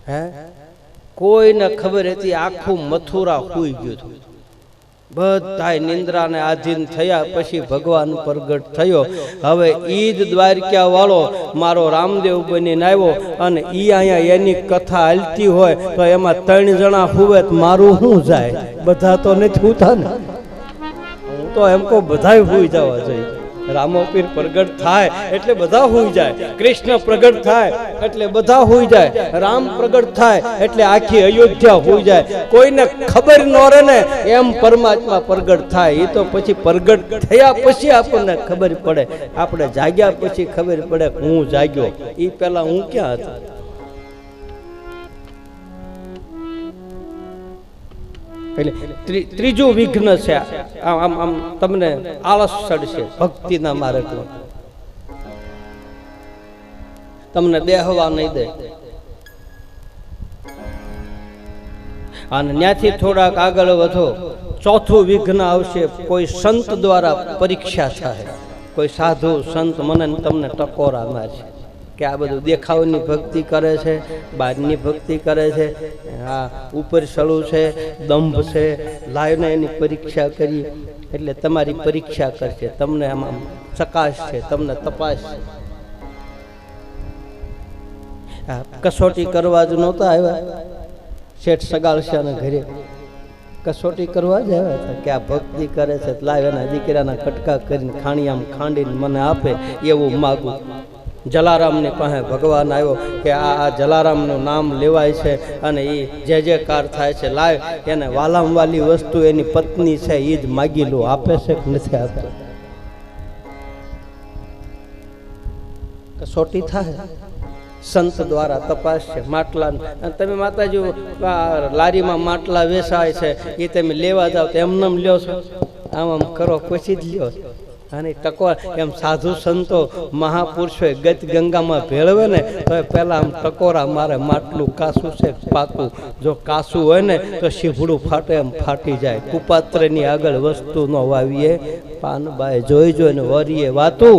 હે, કોઈને ખબર હતી? આખું મથુરા સૂઈ ગયું હતું. બધાય નિંદ્રાને આધીન થયા. પછી ભગવાન પ્રગટ થયો. હવે ઈદ દ્વારકા વાળો મારો રામદેવ બનીને આવ્યો અને ઈ અહીંયા એની કથા હાલતી હોય તો એમાં 3 જણા હુવે તો મારું શું જાય? બધા તો નથી હુતા ને. હું તો એમ કહું બધાય હુઈ જવા જોઈએ. રામોપીર પ્રગટ થાય એટલે બધા હુઈ જાય, કૃષ્ણ પ્રગટ થાય એટલે બધા હુઈ જાય, રામ પ્રગટ થાય એટલે આખી અયોધ્યા હુઈ જાય. કોઈને ખબર ન રહે ને એમ પરમાત્મા પ્રગટ થાય. એ તો પછી પ્રગટ થયા પછી આપણને ખબર પડે. આપણે જાગ્યા પછી ખબર પડે હું જાગ્યો, એ પહેલા હું ક્યાં હતો? એટલે ત્રીજું વિઘ્ન છે. આમ આમ તમને આળસ ચડશે ભક્તિના માર્ગમાં, તમને બેહવા નહીં દે. અને ત્યાંથી થોડાક આગળ વધો, ચોથું વિઘ્ન આવશે. કોઈ સંત દ્વારા પરીક્ષા થાય. કોઈ સાધુ સંત મને તમને ટકોરા મારશે કે આ બધું દેખાવની ભક્તિ કરે છે, બહારની ભક્તિ કરે છે, આ ઉપર ચડવું છે, દંભ છે, લાવીને એની પરીક્ષા કરી. એટલે તમારી પરીક્ષા કરશે, તમને આમાં ચકાશ છે, તમને તપાસ છે. કસોટી કરવા જ નહોતા આવ્યા શેઠ સગાળશાના ઘરે, કસોટી કરવા જ આવ્યા હતા કે આ ભક્તિ કરે છે, લાવ એના દીકરાના કટકા કરીને ખાણીયામ ખાંડીને મને આપે એવું માગું. જલારામની પાસે ભગવાન આવ્યો કે આ જલારામનું નામ લેવાય છે અને એ જે જે કાર થાય છે, લાવ એને વાલામ વાલી વસ્તુ એની પત્ની છે એ જ માગી લો. આપે છે કે નથી આપતો? કસોટી થાય, સંત દ્વારા તપાસ છે. માટલા તમે માતાજી લારીમાં માટલા વેચાય છે એ તમે લેવા જાઓ તો એમને લ્યો છો? આમ આમ કરો પછી જ લ્યો. અને ટકોર એમ સાધુ સંતો મહાપુરુષો ગત ગંગામાં ભેળવે ને તો પેલા આમ ટકોરા મારે, માટલું કાસું છે પાકું. જો કાસું હોય ને તો શીભડું ફાટે એમ ફાટી જાય. કુપાત્રની આગળ વસ્તુ ન વાવીએ, પાનબાઈ જોઈ જોઈને વરીએ વાતું,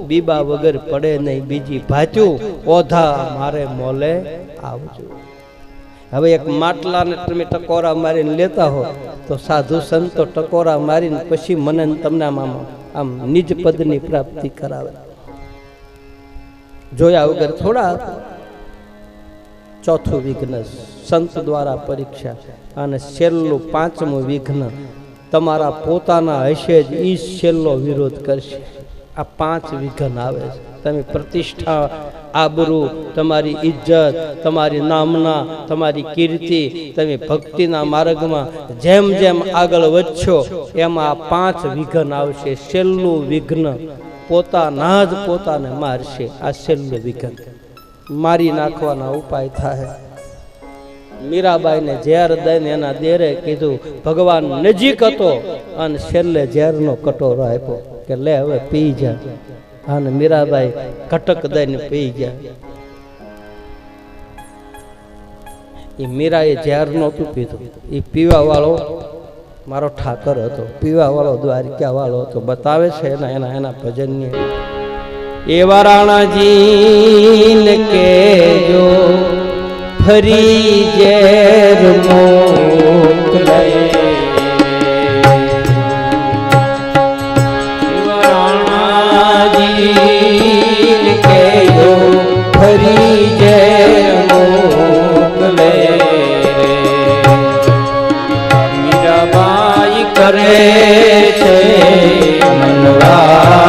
બીબા વગર પડે નહીં બીજી ભાત્યું, ઓધા મારે મોલે આવજો. હવે એક માટલાને તમે ટકોરા મારીને લેતા હો તો સાધુ સંતો ટકોરા મારીને પછી મને તમને આમ નિજ પદની પ્રાપ્તિ કરાવે. જોયા વગર થોડા. ચોથું વિઘ્ન સંત દ્વારા પરીક્ષા. અને છેલ્લું પાંચમું વિઘ્ન તમારા પોતાના હશે જ ઈ છેલ્લો વિરોધ કરશે. આ 5 વિઘ્ન આવે છે. તમે પ્રતિષ્ઠા, આબરૂ, તમારી ઇજ્જત, તમારી નામના, તમારી કીર્તિ, તમે ભક્તિના માર્ગમાં જેમ જેમ આગળ વધશો એમાં 5 વિઘ્ન આવશે. છેલ્લું વિઘ્ન પોતાના જ પોતાને મારશે. આ છેલ્લું વિઘ્ન મારી નાખવાના ઉપાય થાય. મીરાબાઈને ઝેર દઈને એના દેરે કીધું, ભગવાન નજીક હતો અને છેલ્લે ઝેરનો કટોરો આપ્યો કે લે હવે પી જા. અને મીરાબાઈ કટક દઈને પી ગયા. એ મીરાએ ઝેર નહોતું પીધું, એ પીવા વાળો મારો ઠાકર હતો, પીવા વાળો દ્વારકા વાળો હતો. બતાવે છે એના ભજનની. એવા રાણાજી કેજો ફરી ઝેર મોકલે, ફરી ઝેર મોકલે. મીરાબાઈ કરે છે મનવા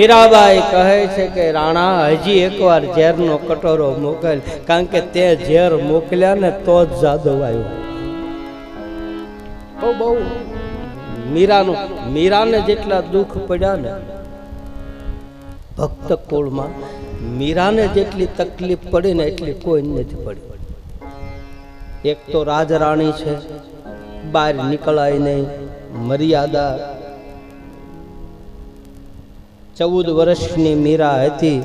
મીરાબાઈ કહે છે કે રાણા હજી એકવાર ઝેરનો કટોરો મોકલ, કારણ કે તે ઝેર મોકલ્યા ને તો જ જાદવ આવ્યો. બહુ બહુ મીરાને જેટલા દુઃખ પડ્યા ને ભક્ત કુળમાં, મીરાને જેટલી તકલીફ પડી ને એટલી કોઈ નથી પડી. એક તો રાજરાણી છે, બહાર નીકળાય નહીં, મર્યાદા. 14 વર્ષની મીરા હતી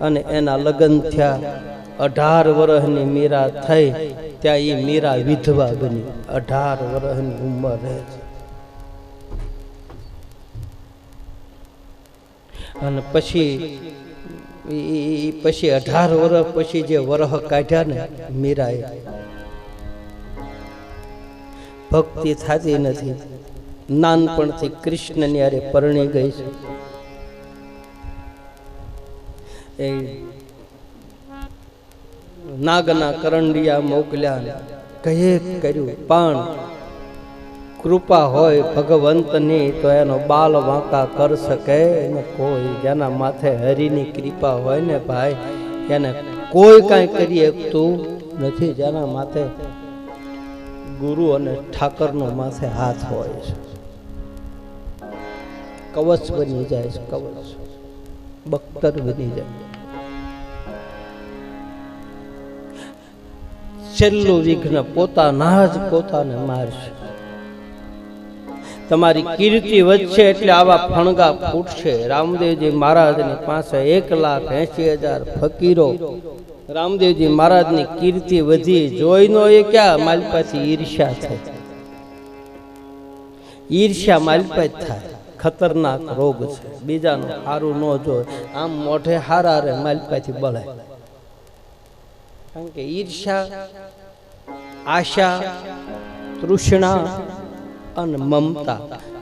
અને એના લગ્ન થયા. 18 વર્ષની મીરા થઈ ત્યાં એ મીરા વિધવા બની. 18 વર્ષની ઉંમર રહે છે. અને પછી 18 વર્ષ પછી જે વરહ કાઢ્યા ને મીરાએ, ભક્તિ થતી નથી. નાનપણથી કૃષ્ણની હારે પરણી ગઈ છે. એ નાગના કરંડિયા મોકલ્યા, કહે કર્યું, પણ કૃપા હોય ભગવંતની તો એનો બાલ વાંકા કરી શકે ને કોઈ. જેના માથે હરિની કૃપા હોય ને ભાઈ, એને કોઈ કાંઈ કરી શકતું નથી. જેના માથે ગુરુ અને ઠાકરનો માથે હાથ હોય છે, કવચ બની જાય છે, કવચ બખ્તર બની જાય. છેલ્લું વિઘ્ન પોતાના જ પોતાને મારશે. તમારી કીર્તિ વધશે એટલે આવા ફણગા ફૂટશે. રામદેવજી મહારાજની પાસે 1,80,000 ફકીરો. રામદેવજી મહારાજની કીર્તિ વધી, જોઈનો એ ક્યાં મારી પાસે ઈર્ષ્યા થઈ. ઈર્ષ્યા મારી પાસે થાય, ખતરનાક રોગ છે. બીજાનું સારું ન જોય, આમ મોઢે હારા રે મારી પાસે બળે. કારણ કે ઈર્ષ્યા, આશા, તૃષ્ણા અને મમતા